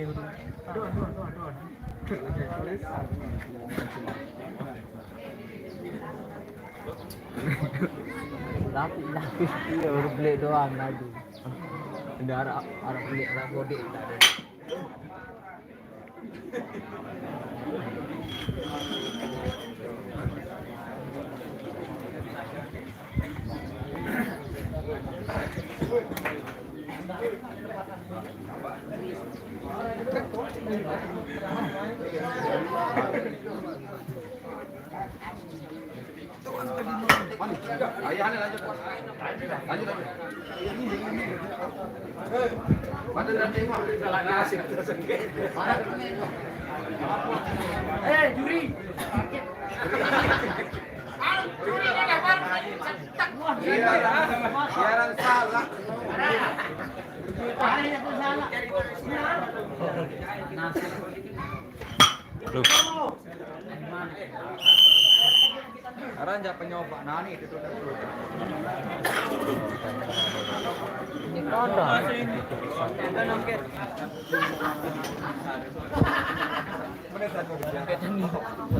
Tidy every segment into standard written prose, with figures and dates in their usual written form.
Lapis iya baru beli doang tadi. Udah arah beli arah gede tadi. Juri. Juri ini dapat cetak. Siaran salah. Loh. Sekarang jangan penyoba nani itu tuh. Ini kodok.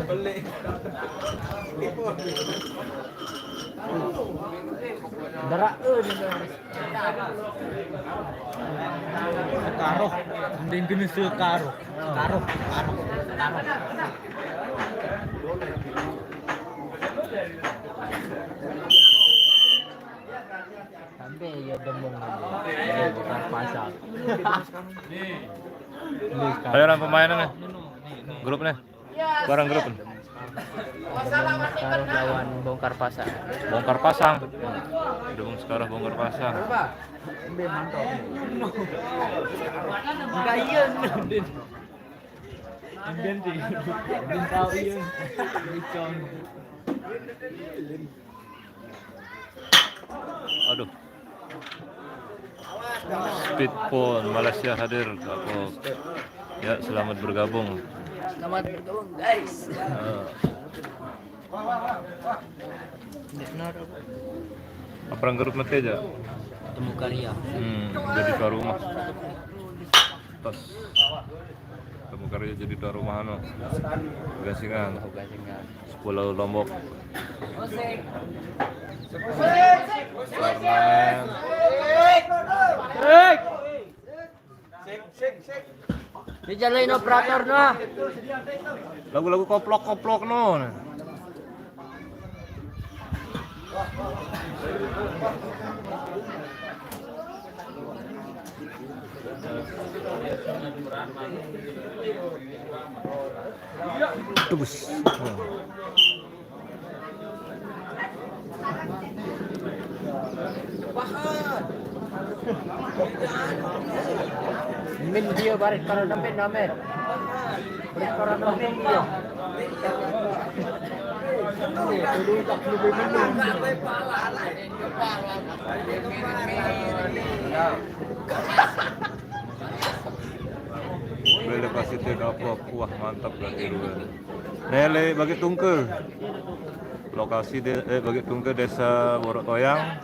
Beli. Deraeun. Karo. Mending gini sekaro. Karo. Sampai ya demung aja. Bukan pasang. Ayo orang pemainan nih. Grupnya. Barang grup. Sekarang lawan bongkar pasang. Bongkar pasang. Dukung sekarang bongkar pasang. Ambil mantap. Enggak iya Din. Din sih. Din tahu iya. Dicon. Aduh. Speedphone Malaysia hadir Kapok. Ya, selamat bergabung. Selamat bergabung guys. Apa grup nanti aja? Temu karya. Jadi tuan rumah. Tos. Temu karya jadi tuan rumah anu. Gasingan. Pulau Lombok. Turnamen. Dijalain operator no. Lagu-lagu koplok-koplok no. Tubus. Min dia baris para namin. Baris para namin dia. Tuloy tak lebih minum. Boleh kasih Kapok. Wah, mantap berarti Ruben. Nele bagi tungke. Lokasi bagi tungke desa Borotoyang.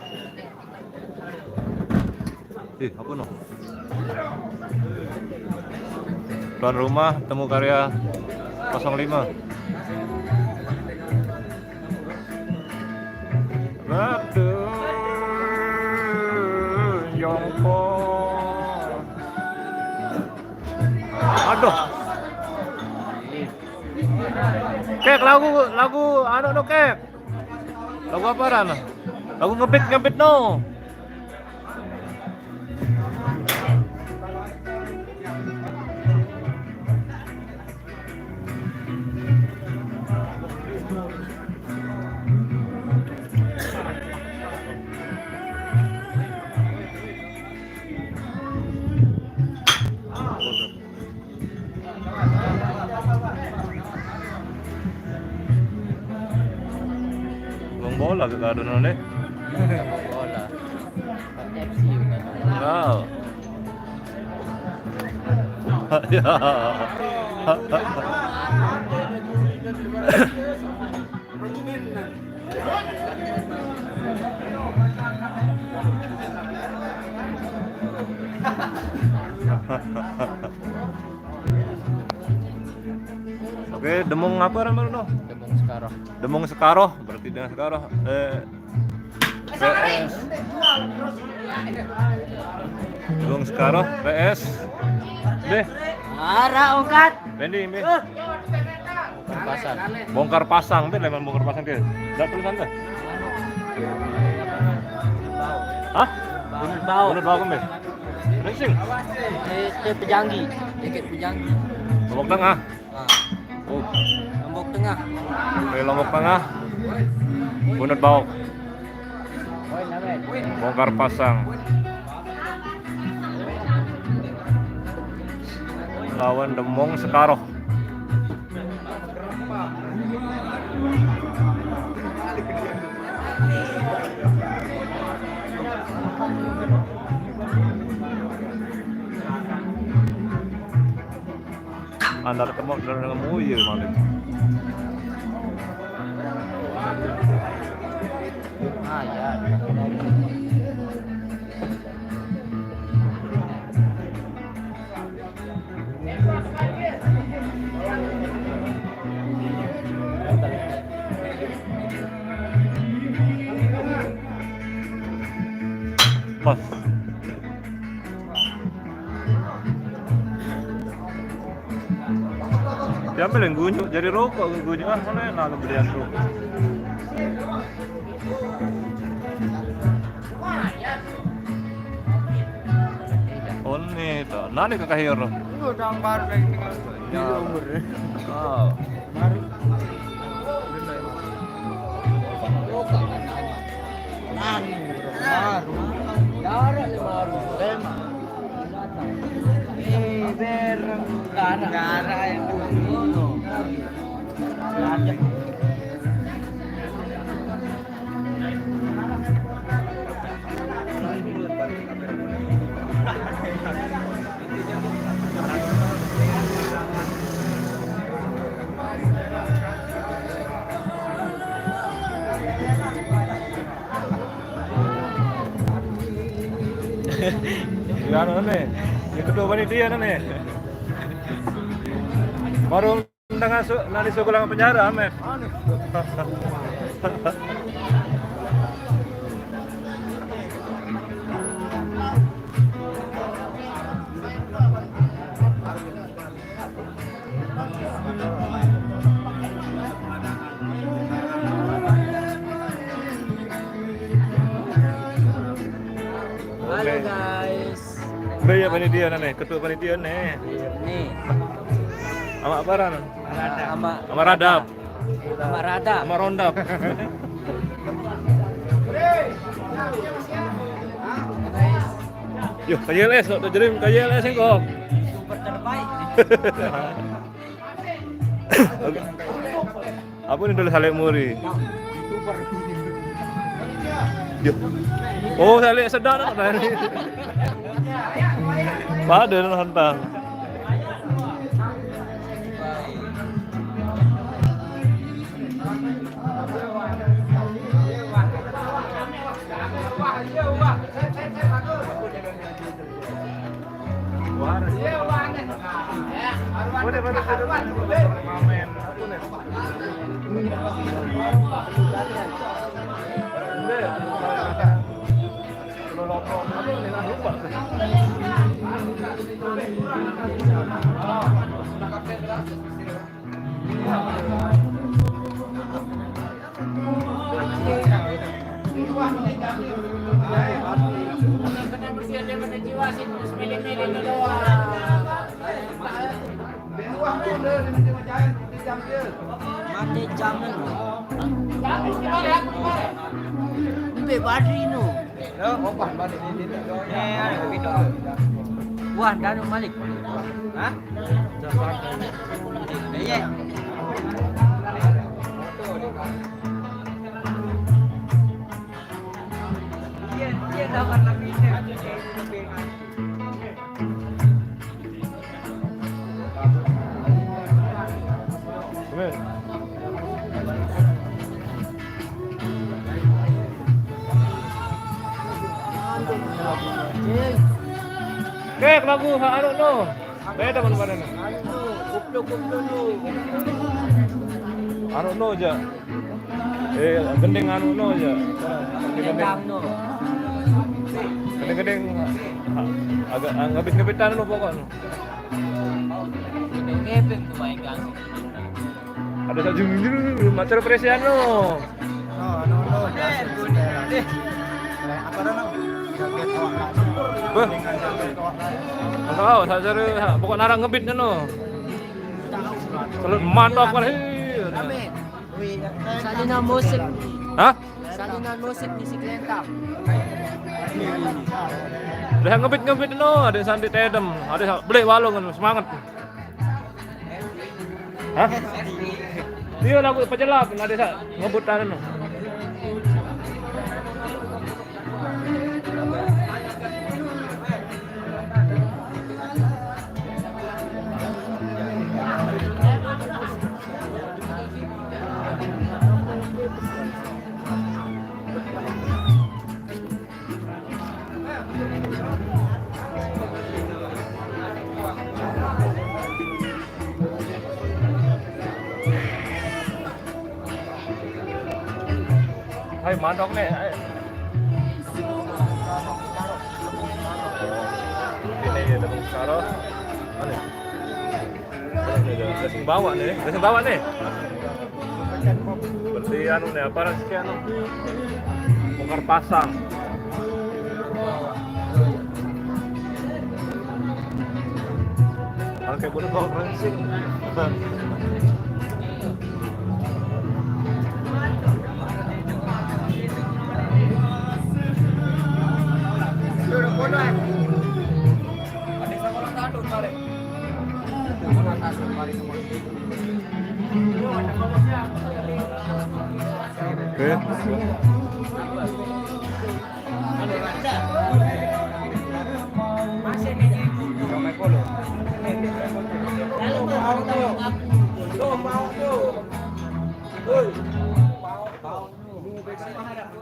Apa no? Tuan rumah Temu Karya 05. Ratu Yongko. Aduh. Kek lagu anu no kek. Lagu apa ran? Lagu ngebit no. Bola ke kadon deh. Bola. FC bukan. Wow. Ya. Hahaha. Oke, Demong apa namanya no? Demong sekarang. Demong Sekaroh, berarti dengan Sekaroh. PS. Demong Sekaroh, PS. Deh, Arah ungkat. Bendi, Be. Pasang. Bongkar pasang, Be, lemon bongkar pasang ke. Enggak tulisan teh. Hah? Bunut bau. Bener bau Be. Racing. Itu pejanggi. Dikit pejanggi. Lombok Tengah. Ah, Oh, Lombok Tengah. oke, Lombok Tengah. Bunut bau. Poin amen. Bongkar pasang. Lawan Demong Sekaroh. Anda ketemu dengan Muye Malik. Ah ya. Pas. Diambil yang gunyu, jadi rokok gunyu mana enak pembelian tuh. Oh nih, tuh, nani ke kahiro. Udah baru lagi tinggal. Di umur. Oh, Nani baru. Darah baru. Lema. Bereng darah yang dulu. Ada. ya nih, yang kedua panitia nih. Baru dengan nani sekolah penjara, Amet. Halo guys. Be ya panitia nih, ketua panitia nih. Nih. Sama apa ran? Sama Sama radap, sama Rada. sama rondap. Yo, KJLS, tuh jadi KJLS yang kok. Super terbaik. Apa ini dulu Saleh Muri? Yo. Oh, Saleh sedang tadi. Padahal hantar. Mati jamin. Be badri nu. Wah, Danu Malik. Hah? Iya. Dia dapat lebih. Kek lagu anu no. Beda man pada na. Kuplo lu. Anu no aja. Gendeng anu no aja. Gendang no. Gendeng agak ngabit-ngabitan no pokoknya. Ini ngepeng tuh main gang. Ada satu jujur mater presian no. Beh. Tahu saya pokok narang ngebit no. Kalau mantap kan Salinan musik. Hah? Salinan musik di Siklentang. Udah ngebit no, ada yang sandi tedem, ada beli walong kan semangat. Hah? Dia lagu pejelak, ada ngebutan no. Hai mandok nih. Ini ya tepung karo. Mana? Ini bawa nih. Berarti anu nih apa sekian anu? Bongkar pasang. Oke, boleh bawa racing. Oke.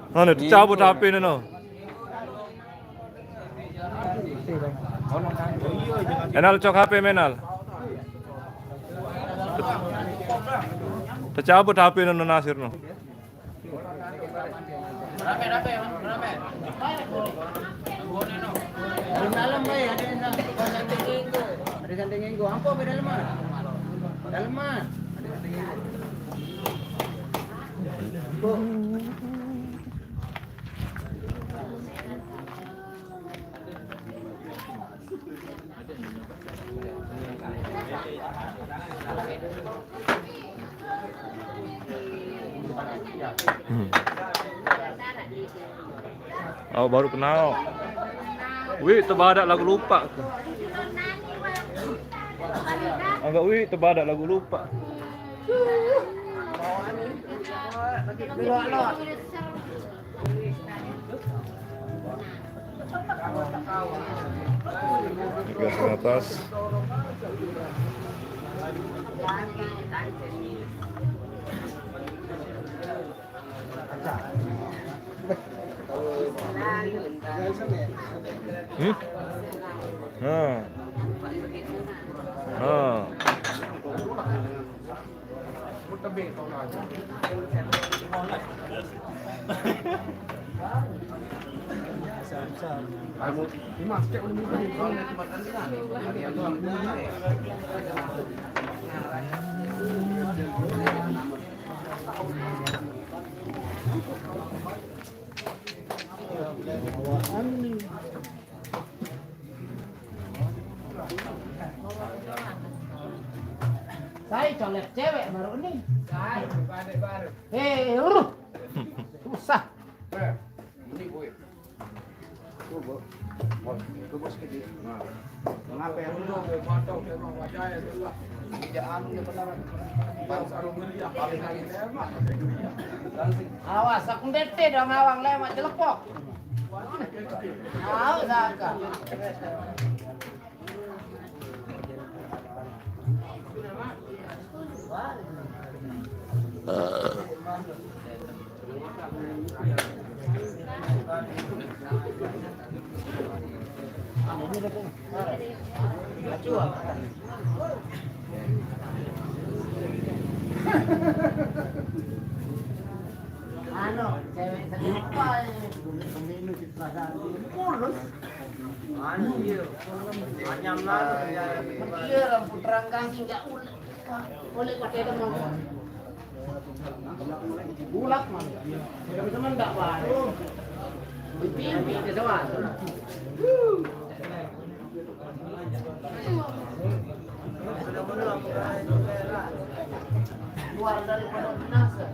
Mana dicabut HP ini no. Enal cok HP menal. Tercabut HP no Nasir no. Rame. Dalam bay, ada santing enggo. Ampo be dalaman. Dalaman. Ada santing enggo. Oh baru kenal. Wih tebadak lagu lupa. Enggak wih tebadak lagu lupa. Gas ke atas. Saya colek cewek baru ini. Susah. Ini boy. Bos kecil. Mengapa yang dulu mantap memang wajahnya itu lah. Tidak anu ya benar. Bangsa rumulia paling kali tema. Awas, aku bete dong awang lewat jelepok. Tahu saka. Ano, cewek siapa? Pemilu citra mulus. Anu dia, anyam lah. Dia rambut ranggang nggak boleh pakai demam. Bulak mah. Teman-teman enggak baru. Pipi ke dewan. Keluar daripada binasa.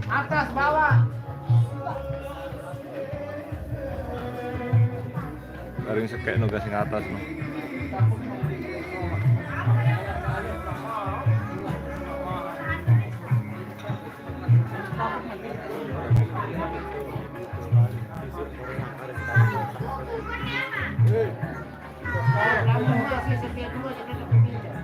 Atas bawah. Paling sekek nugas sing atas no. Kamu masih sekian dulu jadi pemijat.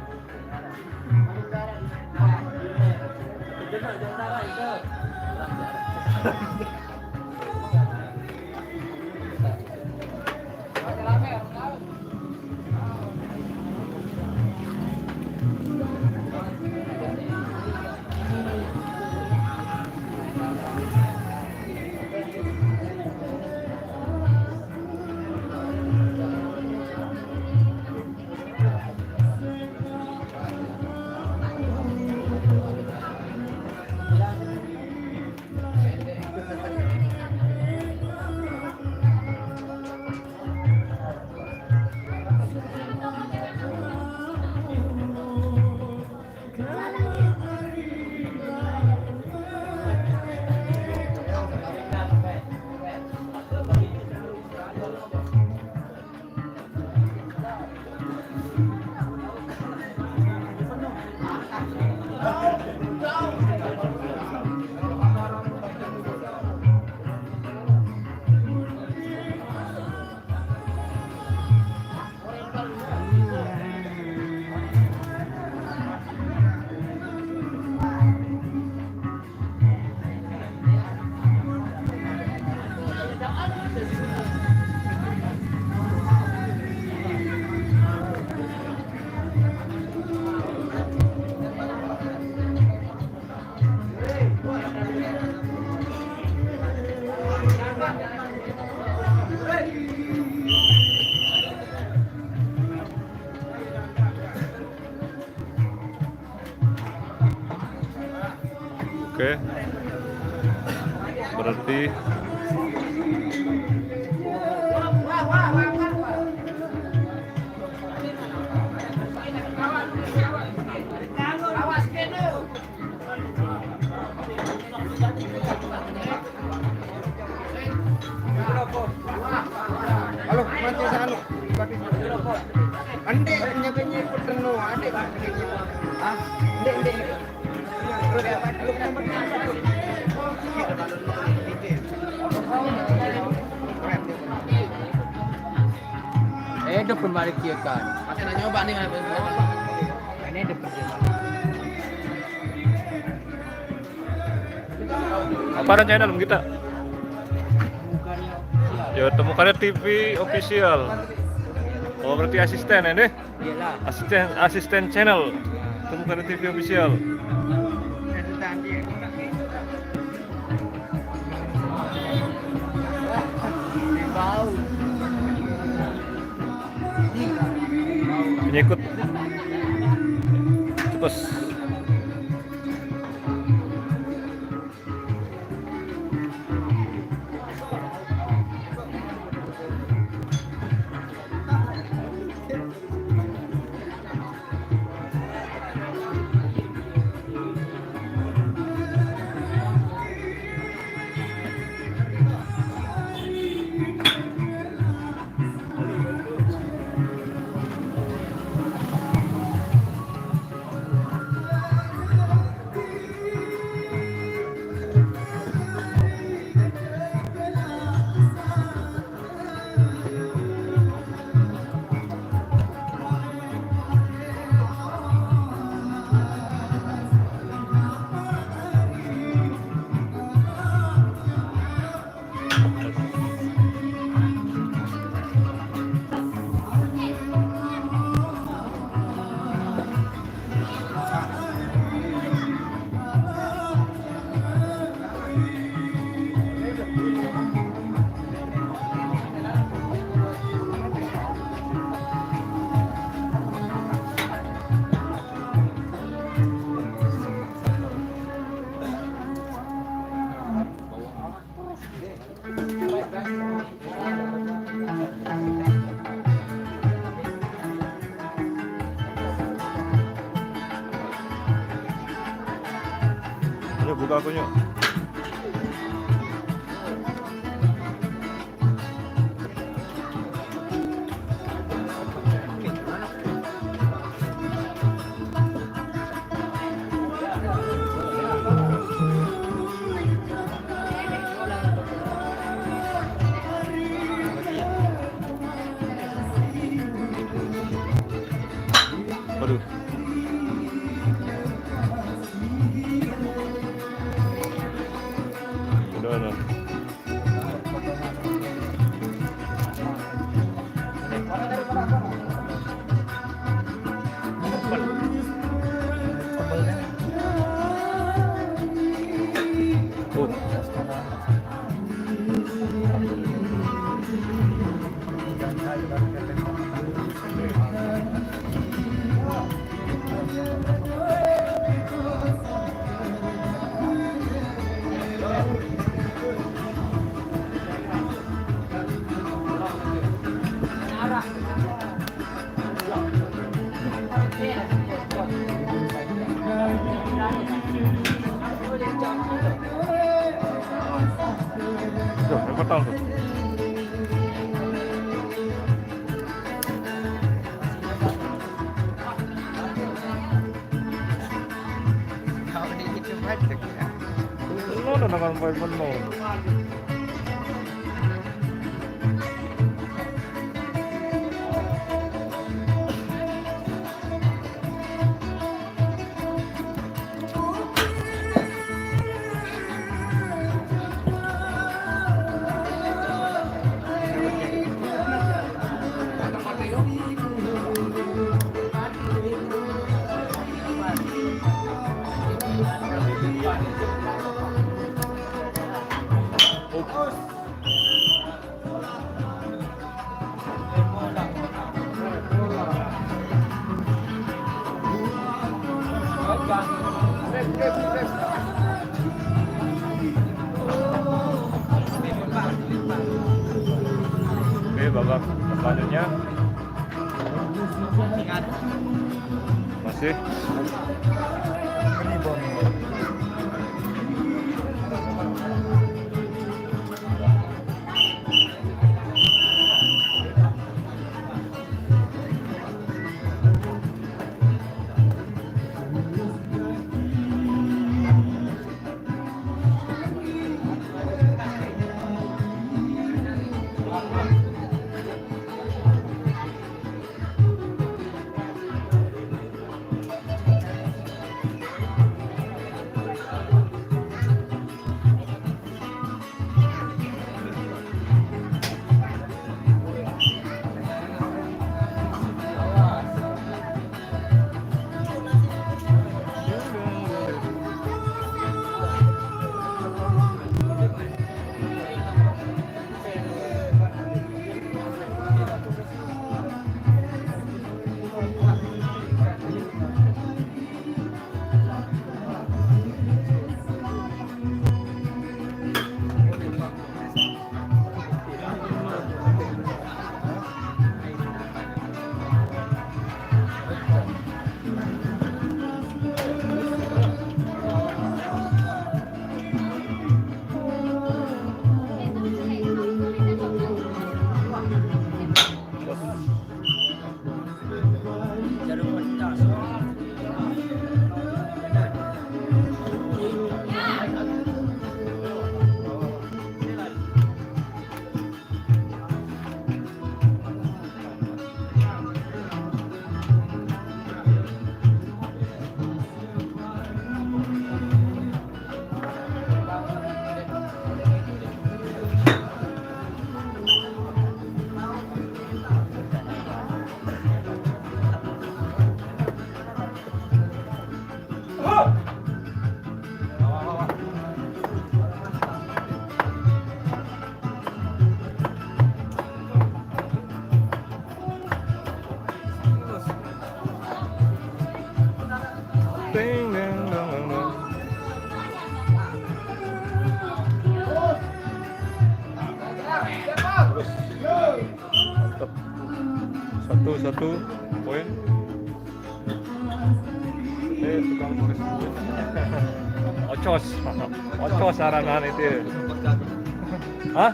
Oke. Berarti Halo, mati sana. Ande punya petreno, ande ah, ande. Depan balik kia kan. Masih nak nyoba nih mas. Ini depan. apa ada channel kita? Ya temukannya TV official. Oh berarti asisten ini? Iyalah. Asisten channel. Temukannya TV official. Bau. Penyikut. Terus. Yuk buka akunnya. Aduh. Udah. Tuh, yang pertama tuh. Lo udah dengan baik penuh. Oke, babak selanjutnya masih satu poin. Tukang tulis duit. ocos. Ocos saranan itu. Hah?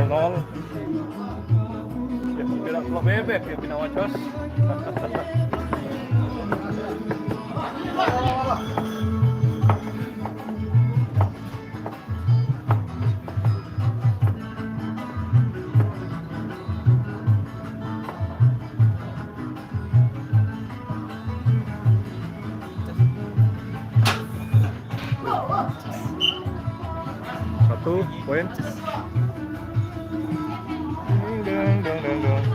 Nol. Ya, tidak perlu bebek ya Pina Ocos. Satu poin. Dong.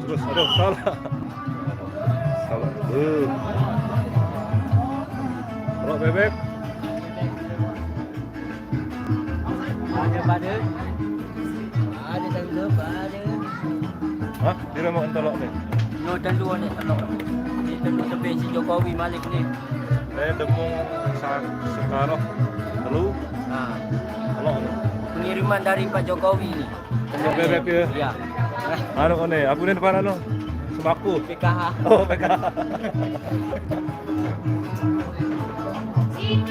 Terus, aduh, salah. Kalau bebek, Ada. Ada tanggup, ada. hah? Dia mau entelok nih. No tentu ni telok. Ni tentu tebing si Jokowi Malik ni. Saya demung sekarang telu, Ha. telok nih. Pengiriman dari Pak Jokowi ni. Untuk bebek ya. Ya. Anu nih, aku di depan anu. Semaku. PKH. Oh, PK. Ding.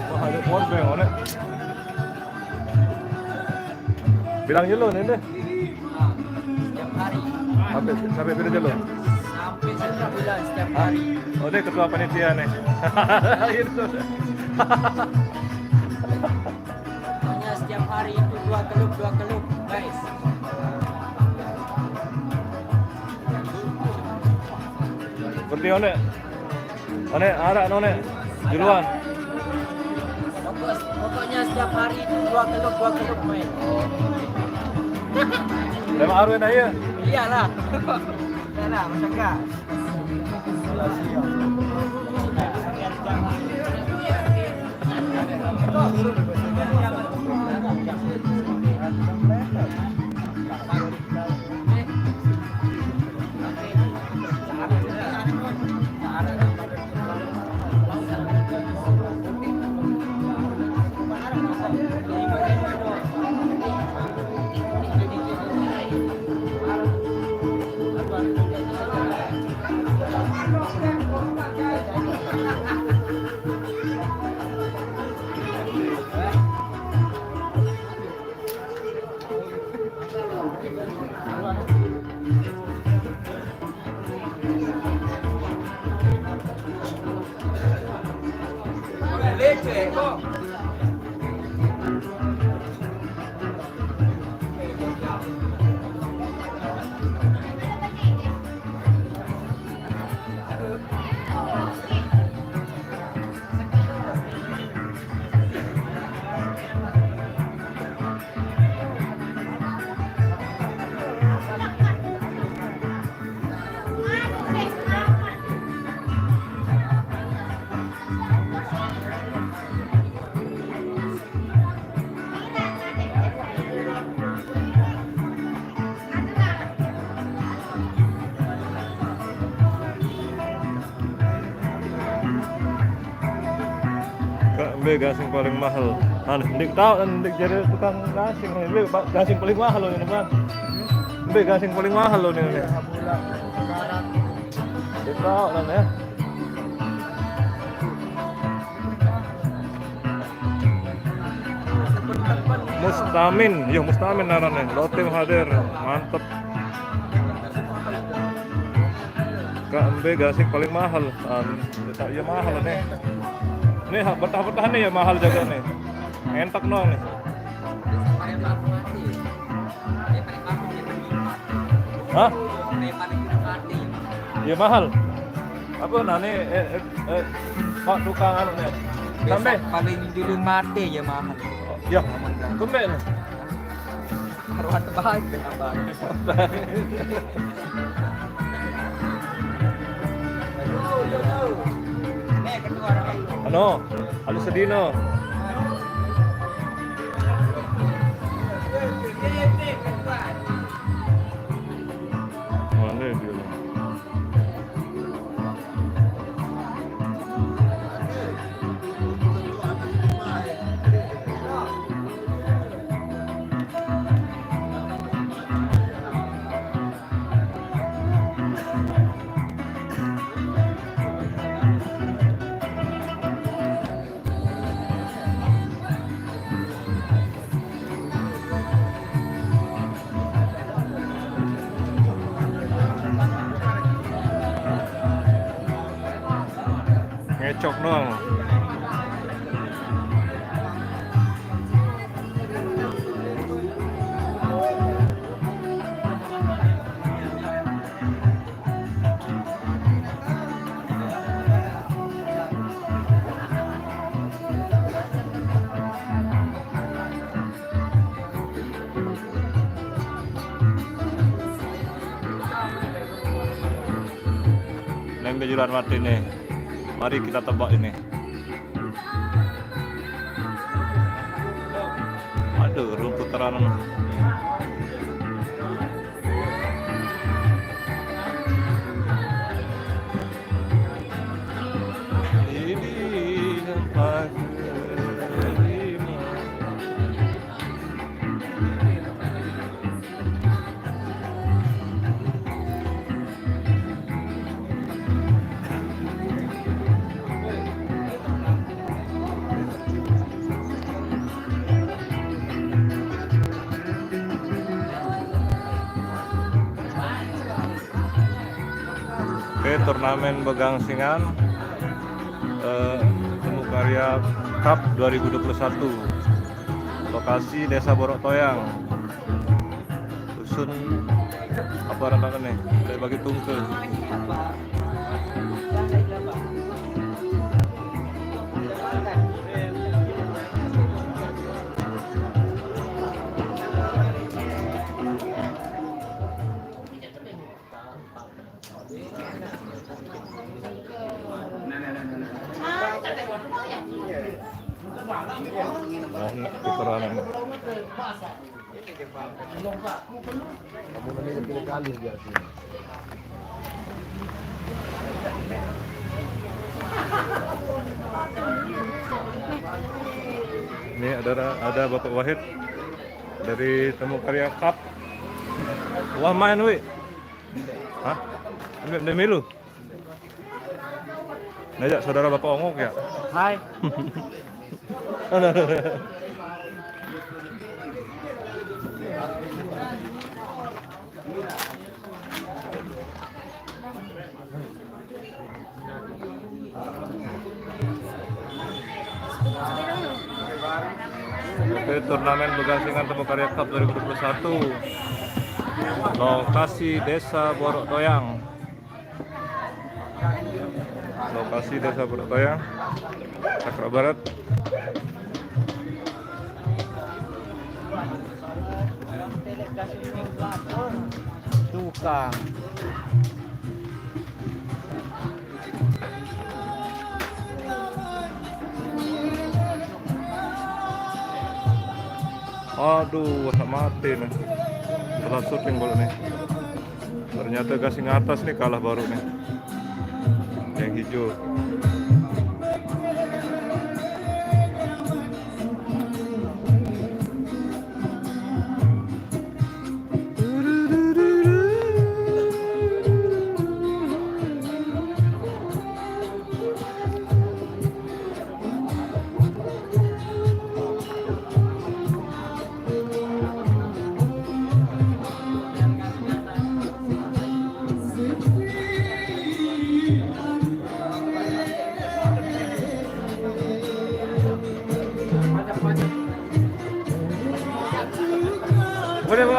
Wah, ada power bank on it. Bilang jelo nih deh. Setiap hari. Sampai bila jelo. Sampai 1 bulan setiap hari. Oh, dia ketua panitia nih. Itu. Hanya setiap hari itu 2 kelup guys. Seperti on it. One arak none. Juruan. Pokoknya setiap hari itu 2 kelup main. Dah mak arwah dah ya. Iyalah. Iyalah, masyarakat. Leche, kok. Ambil gasing paling mahal. Nah, ndik tahu ndik jadi tukang gasing. Ambil gasing paling mahal loh ini, Bang. Ambil gasing paling mahal loh ini. Ndik tahu kan ya. Mustamin, ya Mustamin narane. Lotim hadir, mantep. Kak ambil gasing paling mahal. Ya mahal nih. Ini bertah-bertah nih ya mahal jaga nih. Entak dong nih. Hah? Ya mahal. Apa nah nih Pak tukang anu nih. Sampai paling dulu mati ya mahal. ya. Kumbe nih. Taruhan terbaik kenapa? Ano? Halus sedino. Mana dia? Ngecok doang. Neng kejuran mati nih. Mari kita tebak ini. Aduh, rumput terang. Ini apa? Oke, turnamen Begangsingan Temu Karya Cup 2021. Lokasi Desa Borok Toyang. Dusun apa namanya nih? Saya bagi Tungke. Ini ada Bapak Wahid dari Temu Karya Cup. Wah main wi. Hah? Ini milu. Ngajak saudara Bapak Ongok ya? Hai. Oke, turnamen Begangsingan Temu Karya Cup 2021. Lokasi Desa Borok Toyang. Lokasi Desa Borok Toyang, Cakra Barat. Tukang. Aduh, mati nih. Salah syuting bola nih. Ternyata gasing atas nih kalah baru nih. Yang hijau.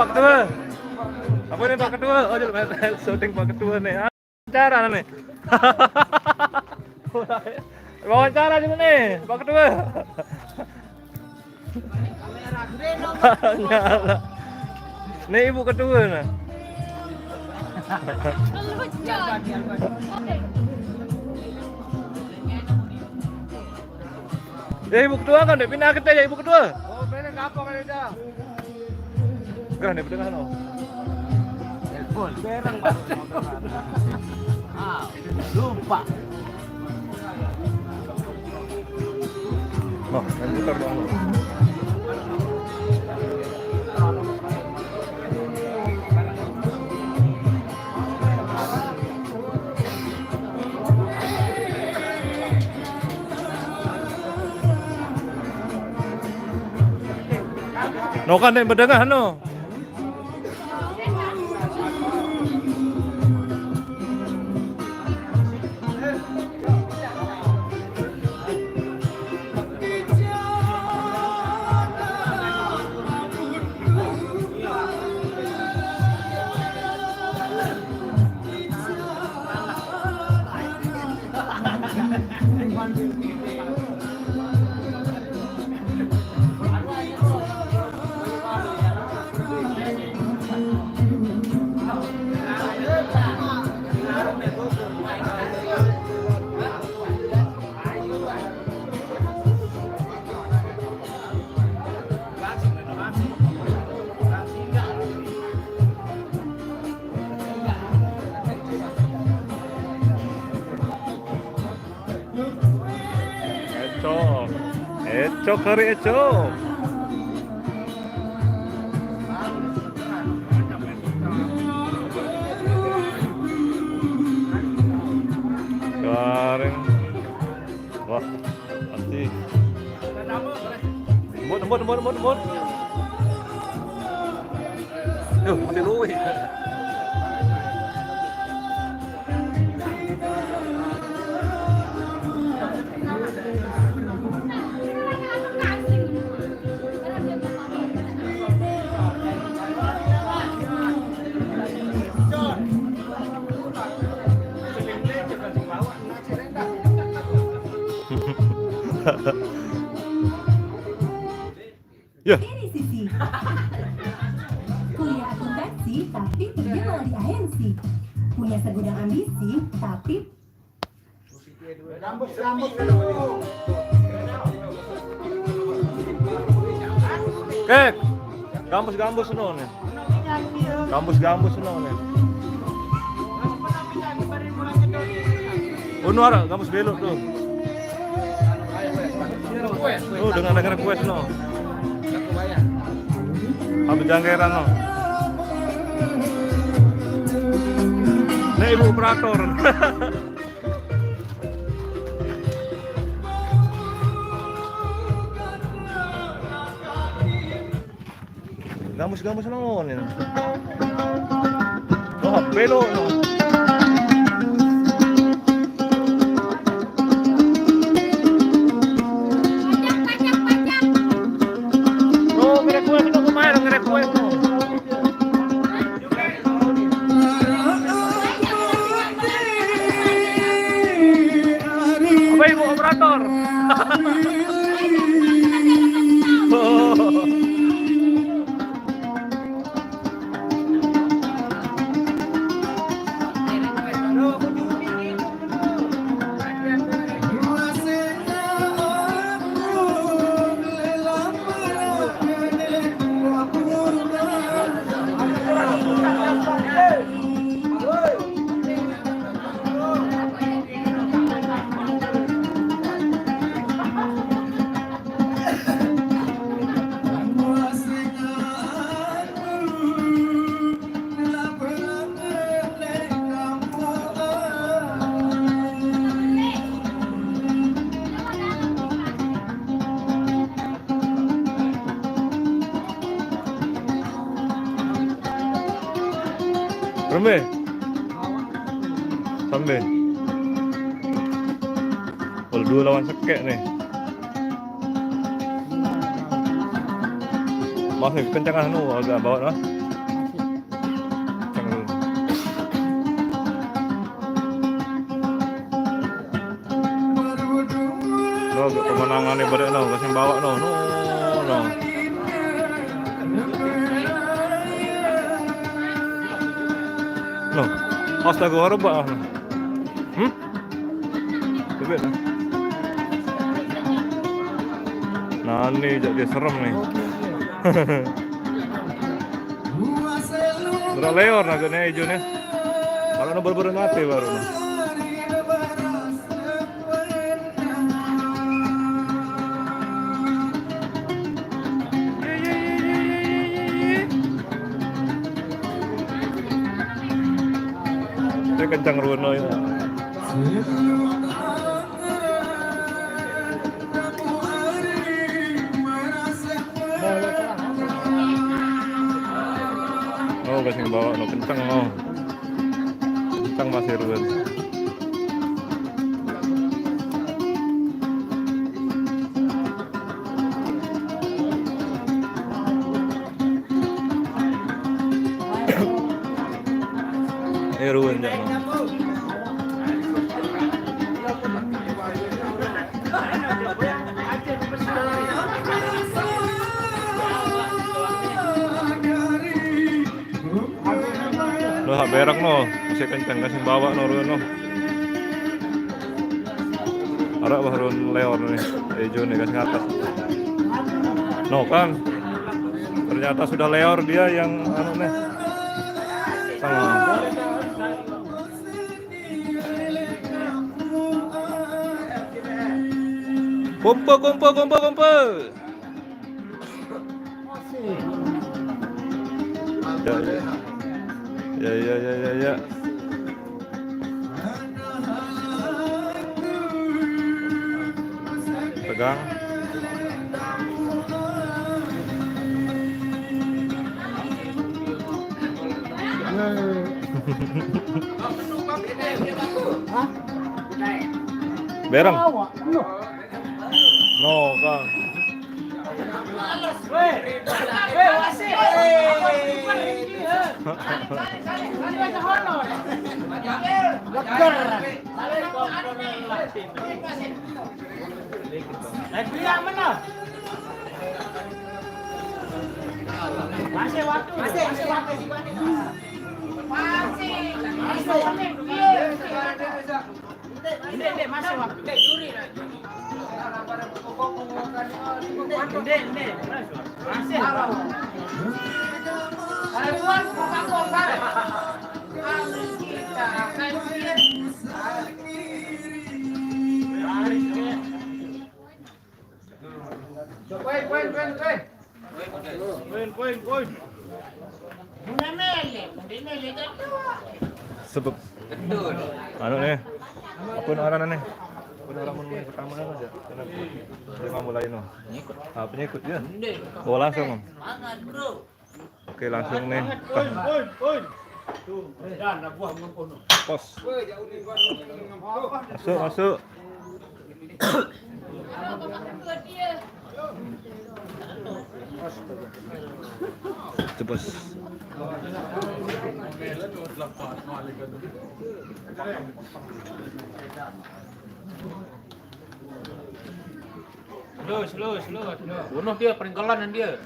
Pak Ketua. Apa ini Pak Ketua? Oh, jadi syuting Pak Ketua nih. Wawancara nih. Wawancara juga nih, Pak Ketua. Nyala. Nih Ibu Ketua nah. Ya Ibu Ketua kan dek pindah kita ya Ibu Ketua. Oh, bener apa kan dah? Kan dek pindah no. Telepon. Berang, Pak. Lupa. Oh, kan putar dong. No kan dek bedengah no. Eco kari eco. Garing. Wah, pasti. Embut. Yuh, masih luwih. Ya. Ini Sisi. Kuliah akuntansi tapi kerja malah di agensi. Punya segudang ambisi tapi Rambut dulu. Kek. Gambus no nih. Gambus no nih. Oh, nuara gambus belok tuh. Oh, dengan request no. Habis janggeran no. Nih Ibu operator. Gambus no nih. Oh, belok no. Apa Ibu operator? Rembe. Sambe. Kalau 2 lawan sekek nih. Masih kencangan agak bawa lah. kemenangan nih pada no, kasih bawa no. No, astaga harap bah. Bebek lah. Nah ini jadi serem nih. Udah leor naganya hijau nih. Kalau no baru mati baru. Itu kencang Runo ya. Oh, kasih bawa no kencang no. Kencang masih Ruben. Ruben ya. Loh, berak no, masih kencang kasih bawa no Ruben no. Ada baru leor nih, hijau nih kasih atas. No kan, ternyata sudah leor dia yang anu nih. Sama. Kompo. Ya. Pegang. Berang. No, Kang. Masih waktu. Ini masih waktu. Poin. Sebab anu nih. Apa orang nih? Orang mulai pertama aja. Kenapa mulai no? Penyikut ya? Oh langsung. Oke langsung nih. Pos. Masuk. Cepet. Slow. Bunuh dia, peringkalan dia.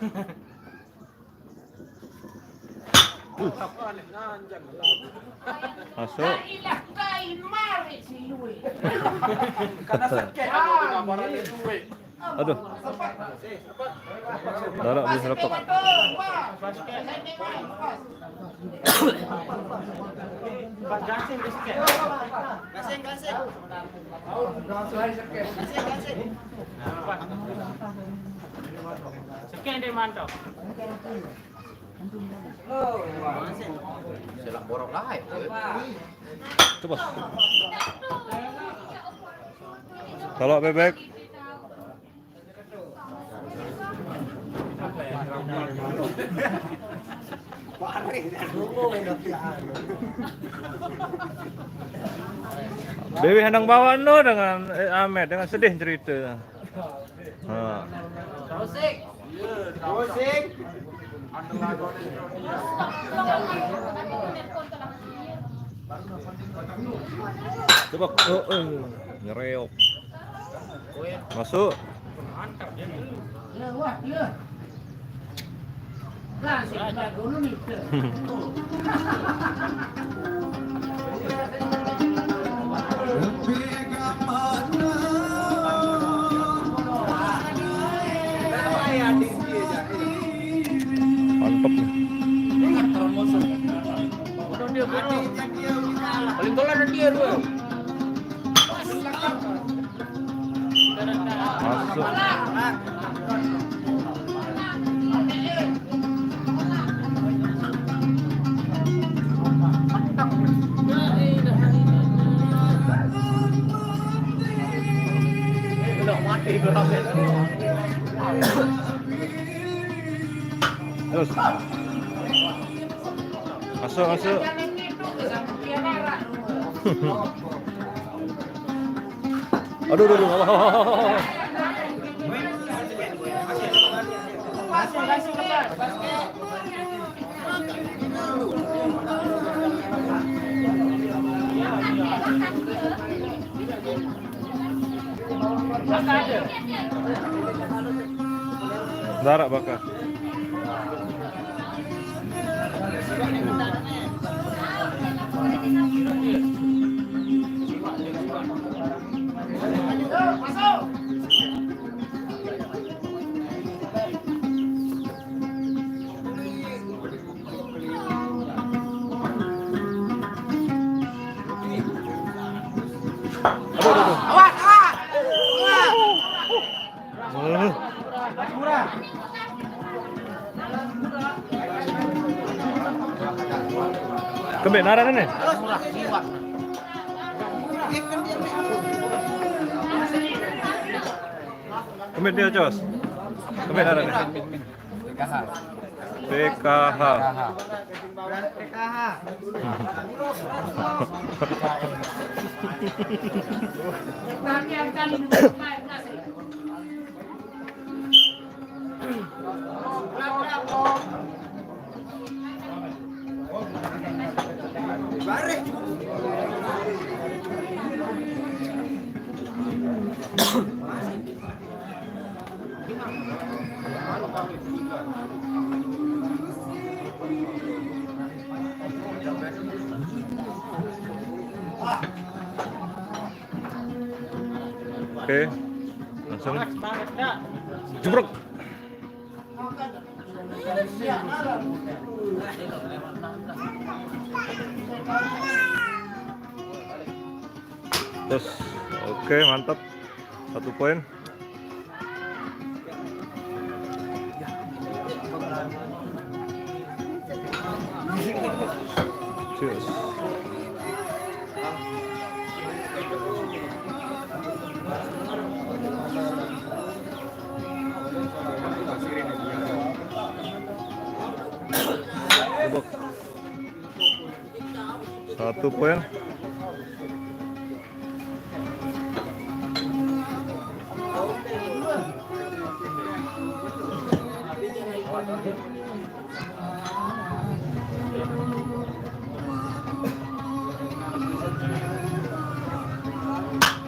Masuk. Aduh. Darah habis repot. Sekian dia mantap. Silak borok lah. Coba. Kalau bebek. Dewi hendak bawa no dengan Ahmed dengan sedih cerita. Musik. Coba nyereok. Masuk. Mantap nih. Paling golan dia tuh. Masuk. Terus. Masuk, masuk. Aduh, aduh, aduh. Darak bakar. Aduh, aduh, aduh. Kebenaran ini. Kembali dia Jos. Kebenaran ini. PKH. Oke, langsung jebrok. Terus, oke, mantap. 1 poin. Cheers. Satu poin.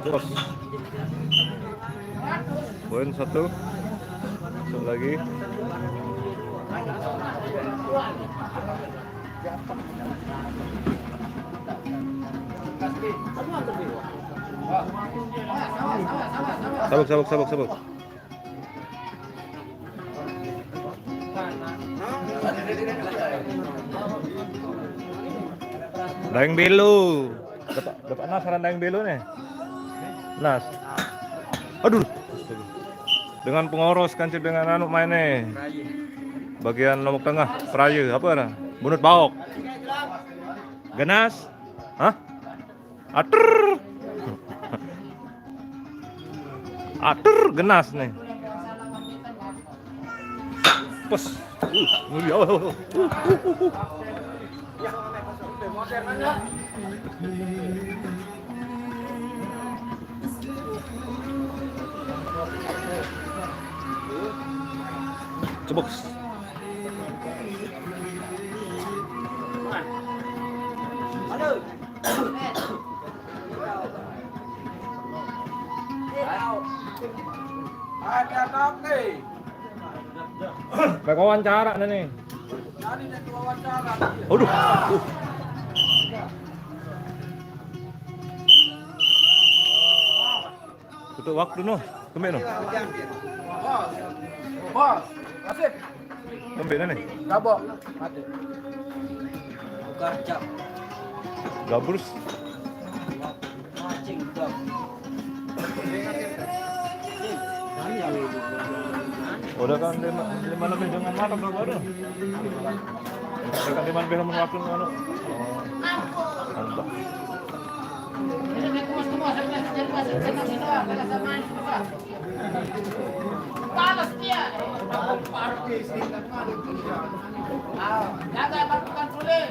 Terus poin 1. Masuk lagi. Sabuk. Daeng belu. Dapat nasaran daeng belu nih. Nas. Aduh. Dengan pengoros kancil dengan anu mainnya. Bagian lombok tengah, perayu apa ada? Bunut baok. Ganas. Hah? Atur. Atur genas nih. Pos. Cebok. Ada tapi. Baik wawancara nih. Tadi ada wawancara. Aduh. Tutup waktu no. Kembali no. Bos. Bos. Asik. Kembali nih. Gabok. Mati. Bukan jam. Gabrus. Mancing jam. Udah kan lima lebih jangan makan dong baru. Udah kan lima lebih waktu ngono. Mantap. Panas dia. Jaga pasukan tulis.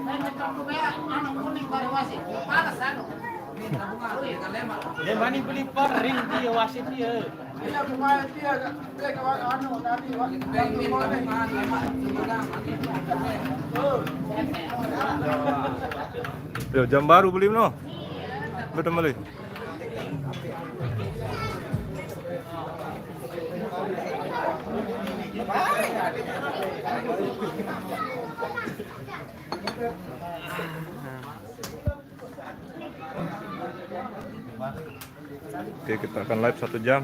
Saya kartu merah, anak kuning baru wasit. Panas anu. Dia bani beli per ring dia wasit dia. Ini pemain dia kawan anu tadi Yo jam baru beli no. Betul beli. Oke, kita akan live 1 jam.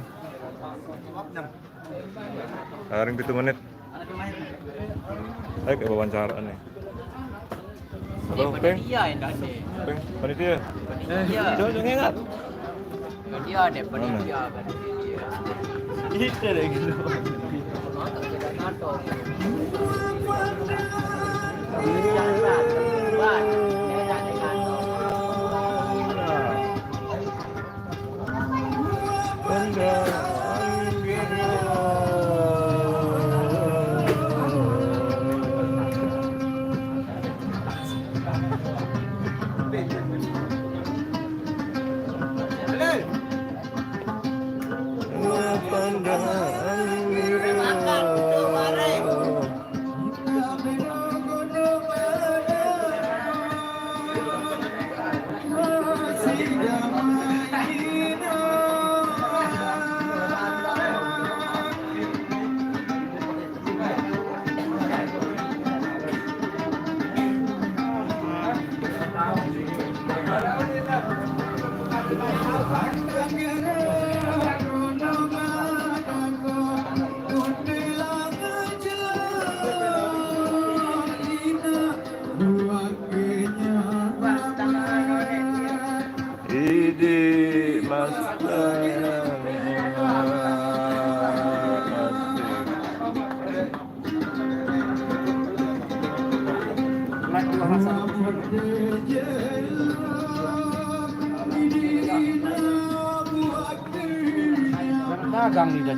Sekarang 7 menit. Baik, wawancara nih. Halo, Peng. Iya yang ada. Peng, panitia. Iya. Jangan ingat. Dia ada panitia kan. Itu deh gitu.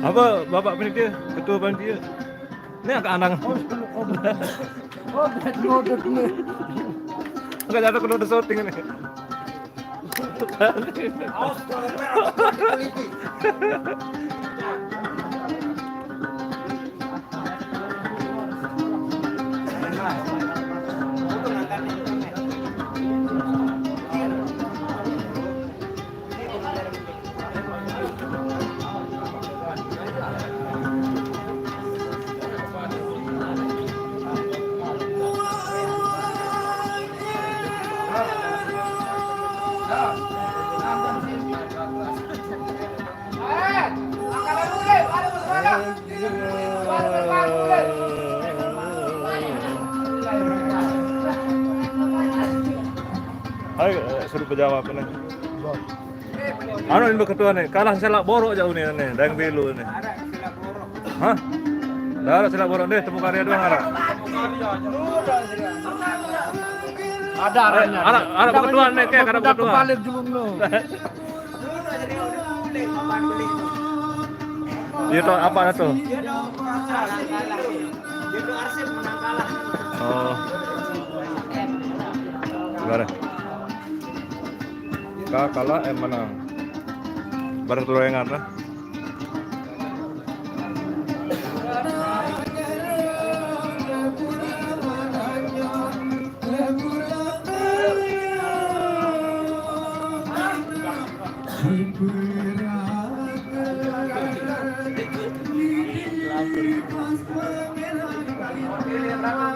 Apa Bapak panitia, ketua panitia? Ini agak anang. Enggak jatuh ke udah shooting ini. Ayo suruh penjawab nih. Anu ini ketua nih, kalah selak borok jauh nih dayang belu nih. Hah? Dah selak borok deh, temu karya doang ada. Ada arahnya. Anak ketua nih kayak karena ketua. Kepalik dulu no. Itu apa itu? Oh. Gimana? Kalah menang. Baru turengan lah.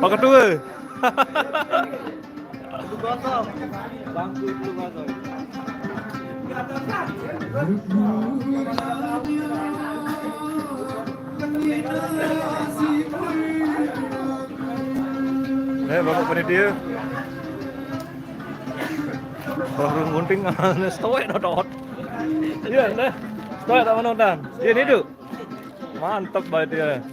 Pak Ketua. Itu kosong. Bangku itu kosong. Bapak panitia. Orang gunting stoik dot. Iya, nah. Stoik tak menonton. Iya ni tu. Mantap banget dia.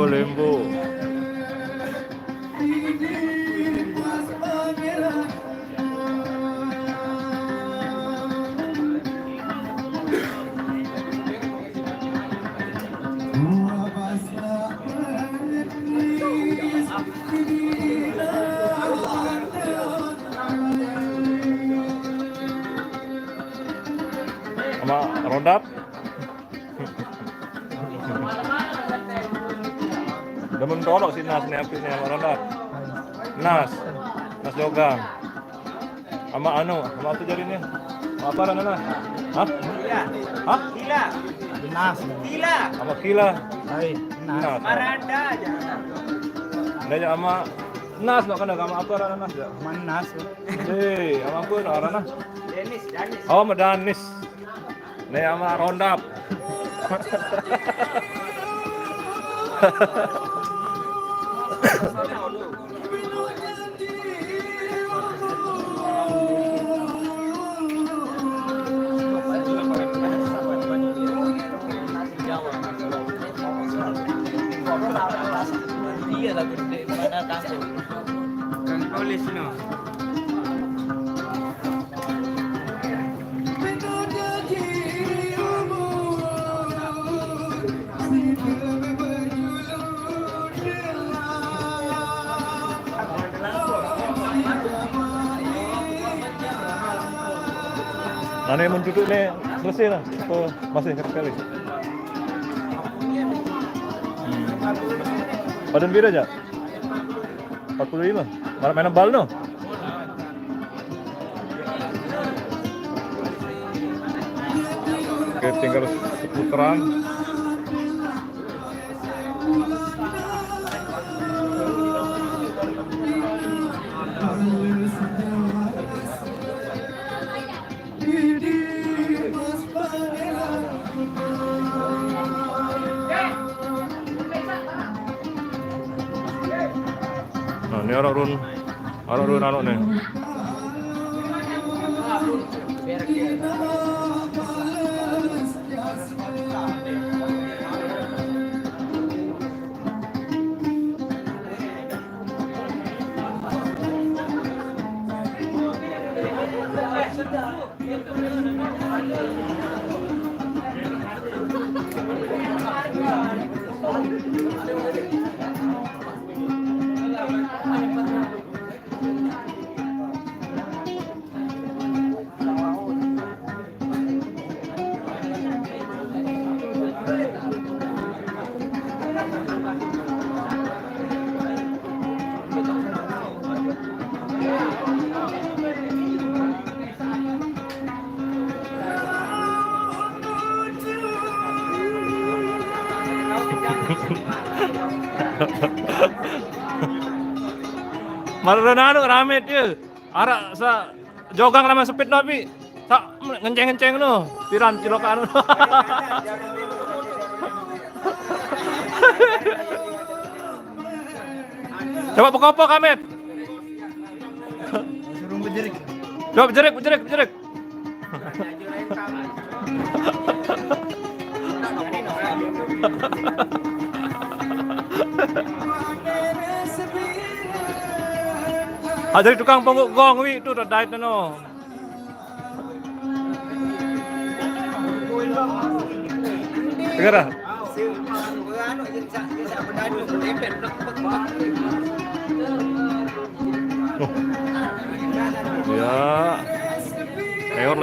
Lembu. Sama rodap. Demen tolok si Nas ni apis ni sama rodap. Nas jogang. Sama sama tu jari ni. Apa lah Nas? Hah? Hah? Kila. Nas. Kila. Sama Kila. Hai. Nas. Maranda aja. Nanya sama Nas nak kena sama apa lah Nas ya? Man Nas. Sama apa nak orang Nas? Danis. Oh, sama Danis. Ni sama Rondap. Dia lah gede mana kasut. Kan polis no. Mana yang duduk ni selesai lah. Oh, masih sekali. Badan biru aja. 45. Main bal no. Oke, tinggal seputaran. Nah, ini orang run anak nih. Marenano rame dia. Arak sa jogang lama sepit nabi. Tak ngenceng-ngenceng no. Piran cilokan. Coba buka apa Kamet? Suruh berjerik. Coba berjerik. Ada tukang ponggok gong wi itu udah diet no. Segera. Ya. Leor.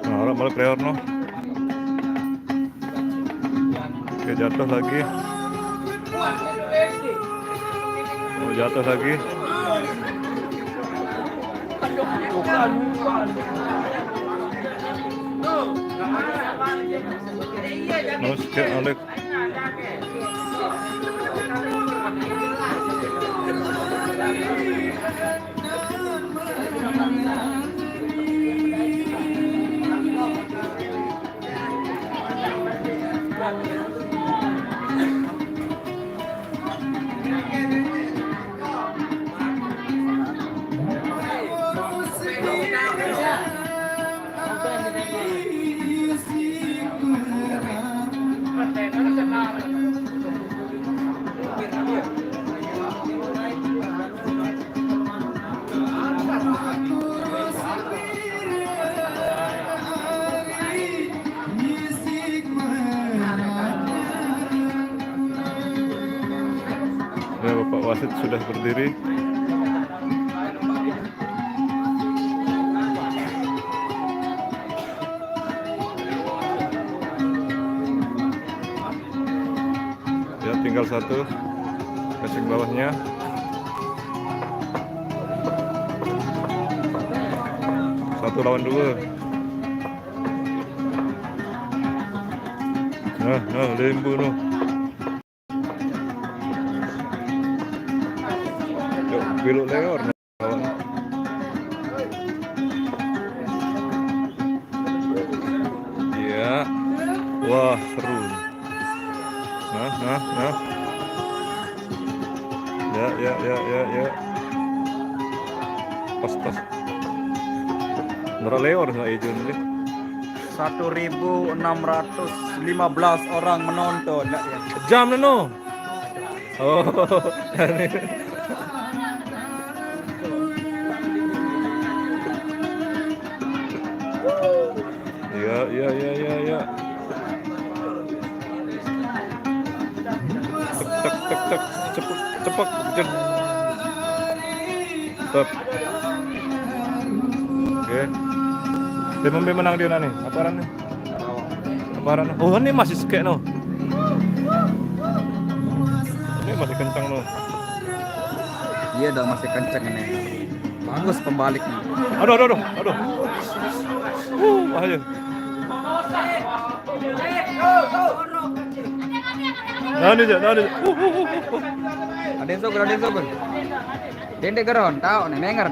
Nah, balik leor no. Oke, jatuh lagi. Oh, jatuh lagi. Nus ke Alek. Ya, Bapak Wasit sudah berdiri. Ya, tinggal satu casing bawahnya. Satu lawan dua. Nah, lembu no. Belok leor kawan. Iya. Wah, seru. Nah. Ya. Pas. Berapa leor nggak hijau nih? 1.615 orang menonton ya. Jam no. Oh. Ya. Tak. Cepat. Stop. Oke. Dia menang dia nih. Aparan nih. Oh, ini masih sekek no. Ini masih kencang no. Iya dong, masih kenceng ini. Bagus pembaliknya. Aduh. Bahaya. Nah, ini. Ada yang sober. Dende geron, tahu nih, menger.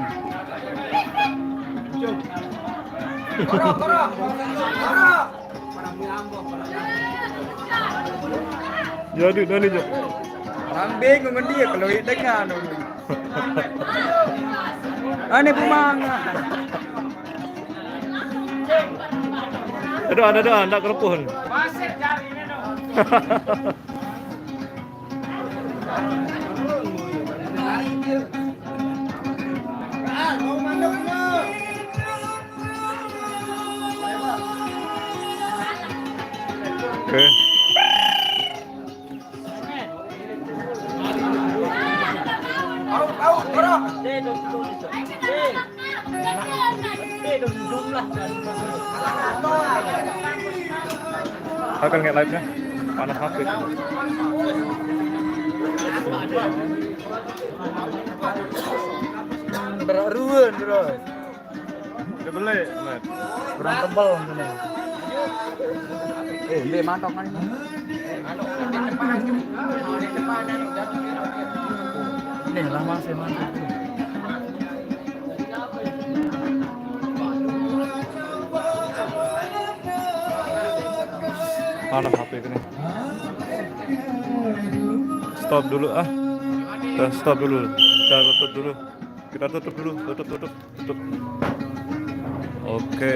Jadi, Jo. Orang bingung dengan dia kalau dengar. Ini pemanga. Ada, enggak kerupuhan. Wasit cari ini dong. Oke. Akan nge live nya panas HP. Beruan bro. Udah beli, Mat. Kurang tebal nih. Beli mantok kan ini. Ini lah masih mantap. Panas HP ini. Stop dulu ah. Kita stop dulu. Kita tutup dulu. Kita tutup dulu. Tutup. Oke.